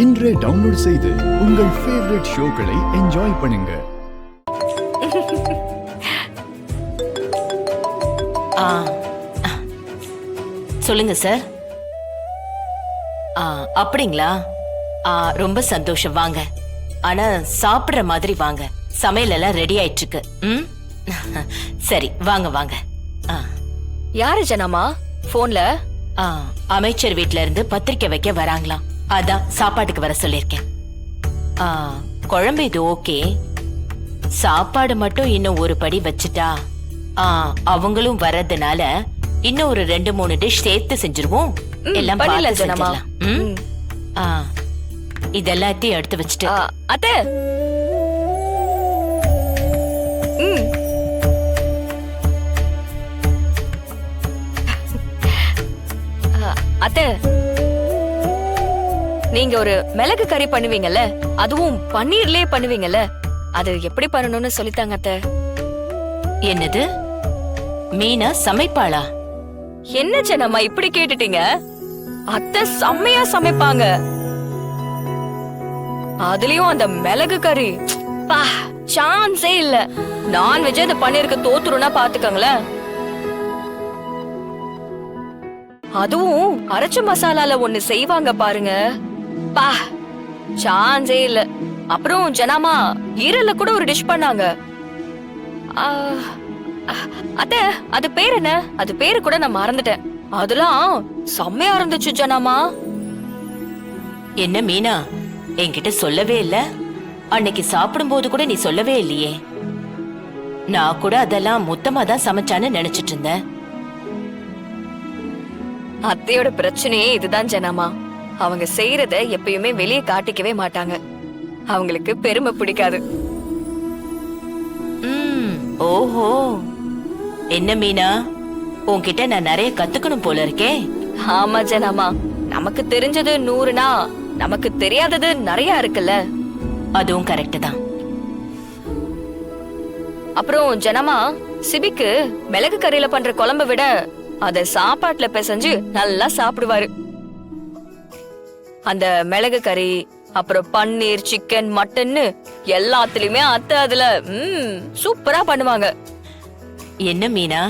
இன்றே டவுன்லோட் செய்து உங்கள் ஃபேவரட் ஷோக்களை என்ஜாய் பண்ணுங்க. சொல்லுங்க சார். அப்படிங்களா? ரொம்ப சந்தோஷம், வாங்க. ஆனா சாப்பிடுற மாதிரி வாங்க, சமையல் எல்லாம் ரெடி ஆயிட்டு இருக்கு. சரி வாங்க வாங்க. யாரு ஜனமா போன்ல? அமைச்சர் வீட்ல இருந்து பத்திரிக்கை வைக்க வராங்களாம், அதான் சாப்பாட்டுக்கு வர சொல்லிருக்கேன். குழம்பு இது ஓகே, சாப்பாடு மட்டும் இன்னும் ஒரு படி வச்சுட்டா அவங்களும் வர்றதுனால இன்னும் ஒரு 2-3 டிஷ் சேர்த்து செஞ்சிருவோம். எல்லாம் பண்ணல ஜனமா. இதெல்லாத்தையும் எடுத்து வச்சுட்டு அத்தை அத்தை, நீங்க ஒரு மிளகு கறி பண்ணுவீங்கல்ல, அதுவும் பன்னீர்லயே பண்ணுவீங்கல்ல, அது எப்படி பண்ணணும்னு சொல்லித்தாங்க அத்தை. என்னது? மீனா சமைப்பாளா? என்ன ஜனமா இப்படி கேட்டுட்டீங்க? அத்தை செம்மையா சமைப்பாங்க. அதுலயும் அந்த மிளகு கறி சான்ஸே இல்ல. நான்வெஜ் அந்த பன்னீருக்கு தோத்துருன்னா பாத்துக்கங்களேன். அதுவும் அரைச்ச மசாலால ஒண்ணு செய்வாங்க பாருங்க, சான்ஸே இல்ல. அப்புறம் ஜனாமா ஈரல்ல கூட ஒரு டிஷ் பண்ணாங்க. அத்தை அது பேரு என்ன? அது பேரு கூட நான் மறந்துட்டேன். அதெல்லாம் செம்மையா இருந்துச்சு ஜனாமா. என்ன மீனா, என்கிட்ட சொல்லவே இல்ல? அன்னைக்கு சாப்பிடும் போது கூட நீ சொல்லவே இல்லையே. நான் கூட அதெல்லாம் மொத்தமா தான் சமைச்சான்னு நினைச்சிட்டு இருந்தேன். அத்தையோட பிரச்சனையே இதுதான் ஜனாமா. அவங்க செய்யறத எப்பயுமே வெளியே காட்டிக்கவே மாட்டாங்க. அவங்களுக்கு பெருமை பிடிக்காது. ஓஹோ, என்ன மீனா, உன்கிட்ட நான் நிறைய கத்துக்கணும் போல இருக்கே. ஆமா ஜனாமா, நமக்கு தெரிஞ்சது 100னா நமக்கு தெரியாதது நிறைய இருக்குல்ல. அதுவும் கரெக்ட் தான். அப்புறம் ஜனமா, சிபிக்கு மிளகு கறியில பண்ற குழம்பை விட அத சாப்பாட்டுல பிசைஞ்சு நல்லா சாப்பிடுவாரு. அந்த மிளகு கறி, அப்புறம் பன்னீர், சிக்கன், மட்டன்னு எல்லாத்துலயுமே அத்தை அதுல சூப்பரா பண்ணுவாங்க. என்ன மீனா,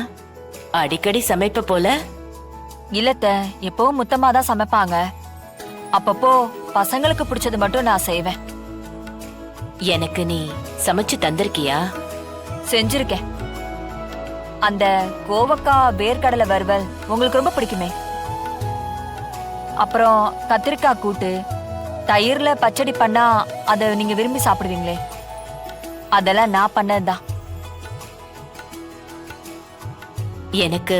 அடிக்கடி சமைப்ப போல? இல்லத்த, எப்பவும் மொத்தமா தான் சமைப்பாங்க. அப்பப்போ பசங்களுக்கு பிடிச்சது மட்டும் நான் செய்வேன். எனக்கு நீ சமைச்சு தந்திருக்கியா? செஞ்சிருக்கேன். அந்த கோவக்காய் வேர்க்கடலை வறுவல் உங்களுக்கு ரொம்ப பிடிக்குமே. அப்புறம் கத்திரிக்காய் கூட்டு, தயிர்ல பச்சடி பண்ணா அதை நீங்க விரும்பி சாப்பிடுவீங்களே, அதெல்லாம் நான் பண்ணதுதான். எனக்கு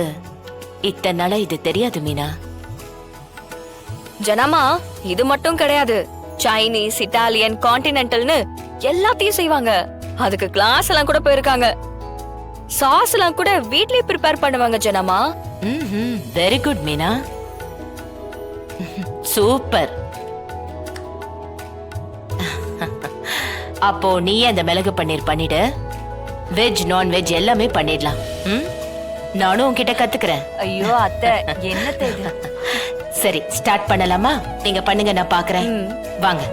இத்தனை நாளா இது தெரியாது மீனா. ஜனமா இது மட்டும் கிடையாது, சைனீஸ், இட்டாலியன், கான்டினென்டல்னு எல்லாத்தையும் செய்வாங்க. அதுக்கு கிளாஸ் எல்லாம் கூட போயிருக்காங்க. சாஸ் எல்லாம் கூட வீட்லயே ப்ரிப்பேர் பண்ணுவாங்க ஜனமா. Very good Meena, super. அப்போ நீ அந்த மிளகு பன்னீர் பண்ணிடு, வெஜ் நான்வெஜ் எல்லாமே பண்ணிடலாம். நானும் உன்கிட்ட கத்துக்கிறேன். ஐயோ அத்தை, என்ன தெரியுது? சரி ஸ்டார்ட் பண்ணலாமா? நீங்க பண்ணுங்க, நான் பாக்குறேன். வாங்க.